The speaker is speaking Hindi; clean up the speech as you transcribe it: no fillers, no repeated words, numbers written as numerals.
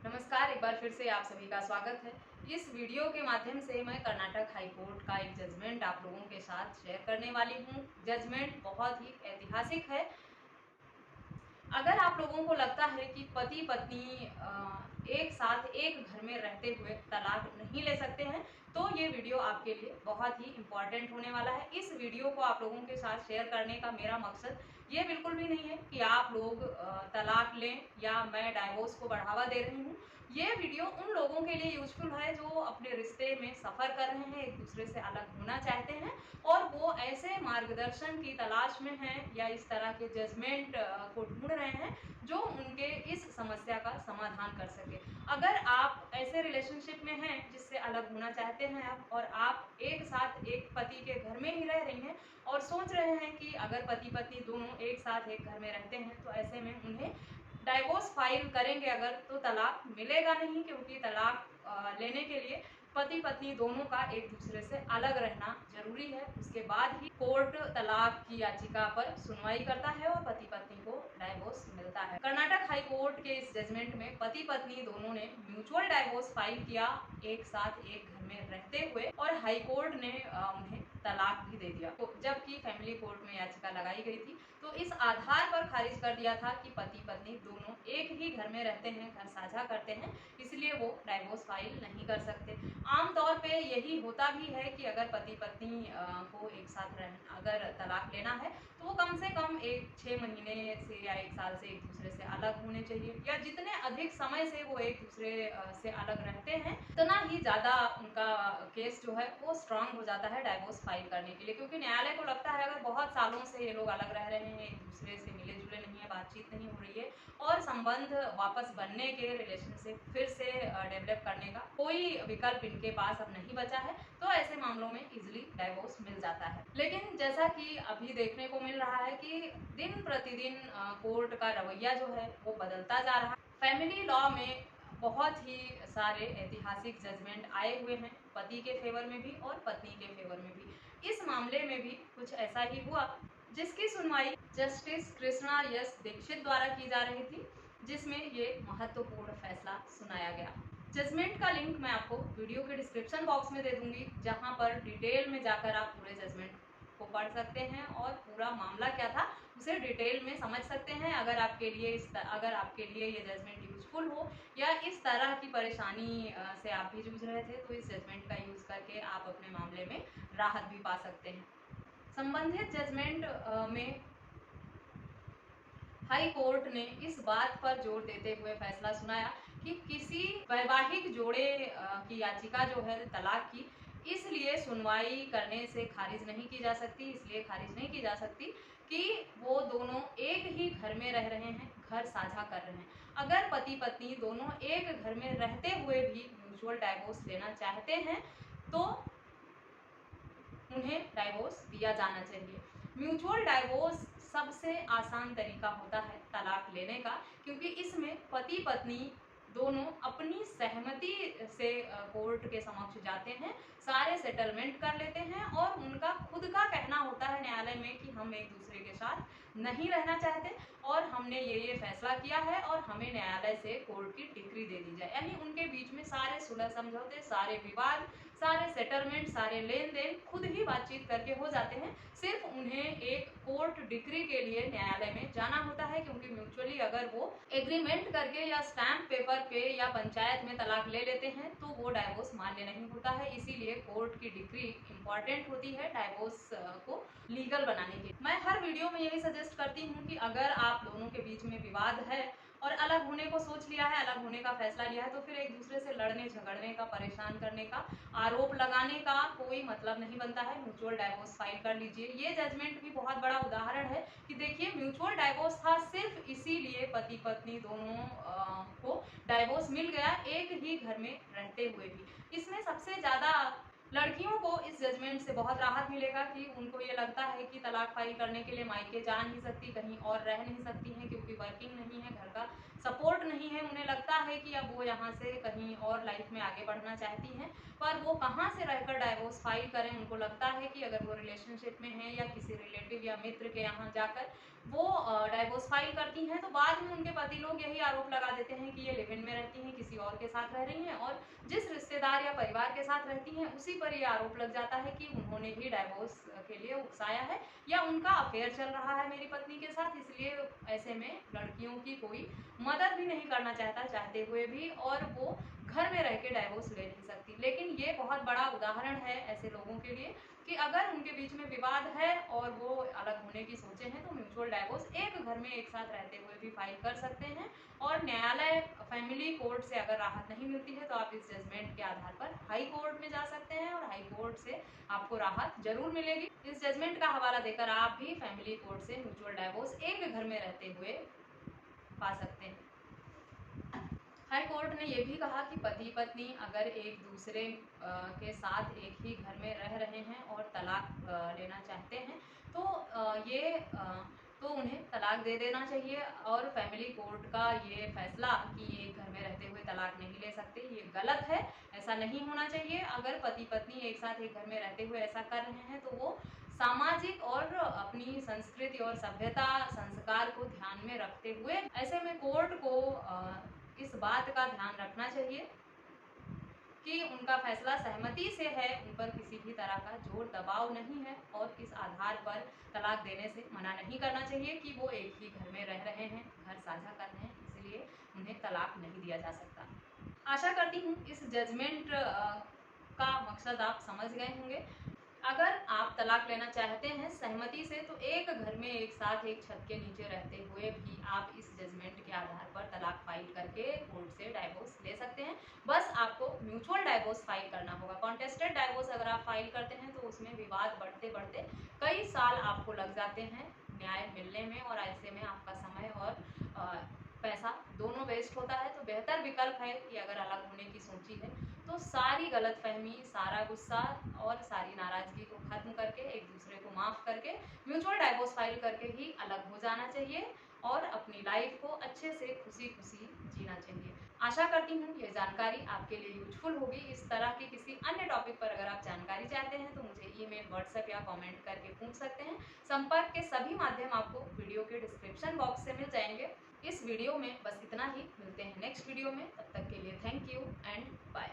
नमस्कार, एक बार फिर से आप सभी का स्वागत है। इस वीडियो के माध्यम से मैं कर्नाटक हाई कोर्ट का एक जजमेंट आप लोगों के साथ शेयर करने वाली हूँ। जजमेंट बहुत ही ऐतिहासिक है। अगर आप लोगों को लगता है कि पति पत्नी एक साथ एक घर में रहते हुए तलाक नहीं ले सकते हैं, तो ये वीडियो आपके लिए बहुत ही इम्पॉर्टेंट होने वाला है। इस वीडियो को आप लोगों के साथ शेयर करने का मेरा मकसद ये बिल्कुल भी नहीं है कि आप लोग तलाक लें या मैं डाइवोर्स को बढ़ावा दे रही हूँ। ये वीडियो उन लोगों के लिए यूजफुल है जो अपने रिश्ते में सफ़र कर रहे हैं, एक दूसरे से अलग होना चाहते हैं और वो ऐसे मार्गदर्शन की तलाश में हैं या इस तरह के जजमेंट को ढूंढ रहे हैं जो उनके इस समस्या का समाधान कर सके। अगर आप ऐसे रिलेशनशिप में हैं जिससे अलग होना चाहते हैं आप, और आप एक साथ एक पति के घर में ही रह रही हैं और सोच रहे हैं कि अगर पति पत्नी दोनों एक साथ एक घर में रहते हैं तो ऐसे में उन्हें डाइवोर्स फाइल करेंगे अगर, तो तलाक मिलेगा नहीं, क्योंकि तलाक लेने के लिए पति पत्नी दोनों का एक दूसरे से अलग रहना जरूरी है। उसके बाद ही कोर्ट तलाक की याचिका पर सुनवाई करता है और पति पत्नी को डाइवोर्स मिलता है। कर्नाटक हाई कोर्ट के इस जजमेंट में पति पत्नी दोनों ने म्यूचुअल डाइवोर्स फाइल किया एक साथ एक घर में रहते हुए, और हाई कोर्ट ने उन्हें तलाक भी दे दिया। तो जबकि फैमिली कोर्ट में याचिका लगाई गई थी तो इस आधार पर खारिज कर दिया था कि पति पत्नी दोनों एक ही घर में रहते हैं, घर साझा करते हैं, इसलिए वो डाइवोर्स फाइल नहीं कर सकते। आमतौर पे यही होता भी है कि अगर पति पत्नी को एक साथ अगर तलाक लेना है तो वो कम से कम 6 महीने से या 1 साल से एक दूसरे से अलग होने चाहिए, या जितने अधिक समय से वो एक दूसरे से अलग रहते हैं उतना ही ज़्यादा उनका केस जो है वो स्ट्रांग हो जाता है डाइवोर्स फाइल करने के लिए। क्योंकि न्यायालय को लगता है अगर बहुत सालों से ये लोग अलग रह रहे हैं, एक दूसरे से मिले जुले नहीं है, बातचीत नहीं हो रही है और संबंध वापस बनने के, रिलेशनशिप फिर से डेवलप करने का कोई विकल्प इनके पास अब नहीं बचा है, तो ऐसे मामलों में इजिली डाइवोर्स मिल जाता है। लेकिन जैसा कि अभी देखने को मिल रहा है कि दिन प्रतिदिन कोर्ट का रवैया जो है वो बदलता जा रहा है। फैमिली लॉ में बहुत ही सारे ऐतिहासिक जजमेंट आए हुए हैं, पति के फेवर में भी और पत्नी के फेवर में भी। इस मामले में भी कुछ ऐसा ही हुआ, जिसकी सुनवाई जस्टिस कृष्णा यस दीक्षित द्वारा की जा रही थी, जिसमें ये महत्वपूर्ण फैसला सुनाया गया। जजमेंट का लिंक मैं आपको वीडियो के डिस्क्रिप्शन बॉक्स में दे दूंगी, जहां पर डिटेल में जाकर आप पूरे जजमेंट को पढ़ सकते हैं और पूरा मामला क्या था उसे डिटेल में समझ सकते हैं। अगर आपके लिए ये जजमेंट यूजफुल हो या इस तरह की परेशानी से आप भी जूझ रहे थे, तो इस जजमेंट का यूज करके आप अपने मामले में राहत भी पा सकते हैं। संबंधित जजमेंट में हाई कोर्ट ने इस बात पर जोर देते हुए फैसला सुनाया कि किसी वैवाहिक जोड़े की याचिका जो है तलाक की, इसलिए सुनवाई करने से खारिज नहीं की जा सकती, इसलिए खारिज नहीं की जा सकती कि वो दोनों एक ही घर में रह रहे हैं, घर साझा कर रहे हैं। अगर पति पत्नी दोनों एक घर में रहते हुए भी म्यूचुअल डाइवोर्स लेना चाहते हैं तो उन्हें डाइवोर्स दिया जाना चाहिए। म्यूचुअल डाइवोर्स सबसे आसान तरीका होता है तलाक लेने का, क्योंकि इसमें पति पत्नी दोनों अपनी सहमति से कोर्ट के समक्ष जाते हैं, सारे सेटलमेंट कर लेते हैं और उनका खुद का कहना होता है न्यायालय में कि हम एक दूसरे के साथ नहीं रहना चाहते और हमने ये फैसला किया है और हमें न्यायालय से कोर्ट की डिक्री दे दी जाए। यानी उनके बीच में सारे सुलह समझौते, सारे विवाद, सारे सेटलमेंट, सारे लेन देन खुद ही बातचीत करके हो जाते हैं। सिर्फ उन्हें एक कोर्ट डिक्री के लिए न्यायालय में जाना होता है, क्योंकि म्यूचुअली अगर वो एग्रीमेंट करके या स्टैम्प पेपर पे या पंचायत में तलाक ले लेते हैं तो वो डाइवोर्स मान्य नहीं होता है। इसीलिए कोर्ट की डिक्री इंपॉर्टेंट होती है डाइवोर्स को लीगल बनाने के। मैं हर वीडियो में यही सजेस्ट करती हूँ कि अगर आप दोनों के बीच में विवाद है और अलग होने को सोच लिया है, अलग होने का फैसला लिया है, तो फिर एक दूसरे से लड़ने झगड़ने का, परेशान करने का, आरोप लगाने का कोई मतलब नहीं बनता है। म्यूचुअल डाइवोर्स फाइल कर लीजिए। ये जजमेंट भी बहुत बड़ा उदाहरण है कि देखिए म्यूचुअल डाइवोर्स था, सिर्फ इसीलिए पति पत्नी दोनों को डाइवोर्स मिल गया एक ही घर में रहते हुए भी। इसमें सबसे ज़्यादा लड़कियों को इस जजमेंट से बहुत राहत मिलेगा कि उनको ये लगता है कि तलाक फाइल करने के लिए मायके जा नहीं सकती, कहीं और रह नहीं सकती हैं, क्योंकि वर्किंग नहीं है, घर का सपोर्ट नहीं है। उन्हें लगता है कि अब वो यहाँ से कहीं और लाइफ में आगे बढ़ना चाहती हैं, पर वो कहाँ से रहकर डाइवोर्स फाइल करें। उनको लगता है कि अगर वो रिलेशनशिप में हैं या किसी रिलेटिव या मित्र के यहाँ जाकर वो डाइवोर्स फाइल करती हैं तो बाद में उनके पति लोग यही आरोप लगा देते हैं कि ये लिव इन में रहती हैं, किसी और के साथ रह रही हैं, और जिस रिश्तेदार या परिवार के साथ रहती हैं उसी पर ये आरोप लग जाता है कि उन्होंने ही डाइवोर्स के लिए उकसाया है या उनका अफेयर चल रहा है मेरी पत्नी के साथ, इसलिए ऐसे में लड़कियों की कोई मदद भी नहीं करना चाहता चाहते हुए भी, और वो घर में रह के डाइवोर्स ले नहीं सकती। लेकिन ये बहुत बड़ा उदाहरण है ऐसे लोगों के लिए कि अगर उनके बीच में विवाद है और वो अलग होने की सोचे हैं तो म्यूचुअल डाइवोर्स एक घर में एक साथ रहते हुए भी फाइल कर सकते हैं, और न्यायालय फैमिली कोर्ट से अगर राहत नहीं मिलती है तो आप इस जजमेंट के आधार पर हाई कोर्ट में जा सकते हैं और हाई कोर्ट से आपको राहत जरूर मिलेगी। इस जजमेंट का हवाला देकर आप भी फैमिली कोर्ट से म्यूचुअल डाइवोर्स एक घर में रहते हुए पा सकते हैं। हाई कोर्ट ने यह भी कहा कि पति पत्नी अगर एक दूसरे के साथ एक ही घर में रह रहे हैं और तलाक लेना चाहते हैं तो उन्हें तलाक दे देना चाहिए, और फैमिली कोर्ट का ये फैसला कि एक घर में रहते हुए तलाक नहीं ले सकते ये गलत है, ऐसा नहीं होना चाहिए। अगर पति पत्नी एक साथ एक घर में रहते हुए ऐसा कर रहे हैं तो वो सामाजिक और अपनी संस्कृति और सभ्यता संस्कार को ध्यान में रखते हुए ऐसे में कोर्ट को इस बात का ध्यान रखना चाहिए कि उनका फैसला सहमति से है, उन पर किसी भी तरह का जोर दबाव नहीं है, और इस आधार पर तलाक देने से मना नहीं करना चाहिए कि वो एक ही घर में रह रहे हैं, घर साझा कर रहे हैं, इसलिए उन्हें तलाक नहीं दिया जा सकता। आशा करती हूँ इस जजमेंट का मकसद आप समझ गए होंगे। अगर आप तलाक लेना चाहते हैं सहमति से तो एक घर में एक साथ एक छत के नीचे रहते हुए भी आप इस जजमेंट के आधार पर तलाक फाइल करके कोर्ट से डाइवोर्स ले सकते हैं। बस आपको म्यूचुअल डाइवोर्स फाइल करना होगा। कॉन्टेस्टेड डाइवोर्स अगर आप फाइल करते हैं तो उसमें विवाद बढ़ते बढ़ते कई साल आपको लग जाते हैं न्याय मिलने में, और ऐसे में आपका समय और पैसा दोनों वेस्ट होता है। तो बेहतर विकल्प है कि अगर अलग होने की सोची है तो सारी गलतफहमी, सारा गुस्सा और सारी नाराजगी को खत्म करके एक दूसरे को माफ करके म्यूचुअल डाइवोर्स फाइल करके ही अलग हो जाना चाहिए और अपनी लाइफ को अच्छे से खुशी खुशी जीना चाहिए। आशा करती हूँ ये जानकारी आपके लिए यूजफुल होगी। इस तरह की किसी अन्य टॉपिक पर अगर आप जानकारी चाहते हैं तो मुझे ईमेल, व्हाट्सएप या कमेंट करके पूछ सकते हैं। संपर्क के सभी माध्यम आपको वीडियो के डिस्क्रिप्शन बॉक्स से मिल जाएंगे। इस वीडियो में बस इतना ही, मिलते हैं नेक्स्ट वीडियो में, तब तक के लिए थैंक यू एंड बाय।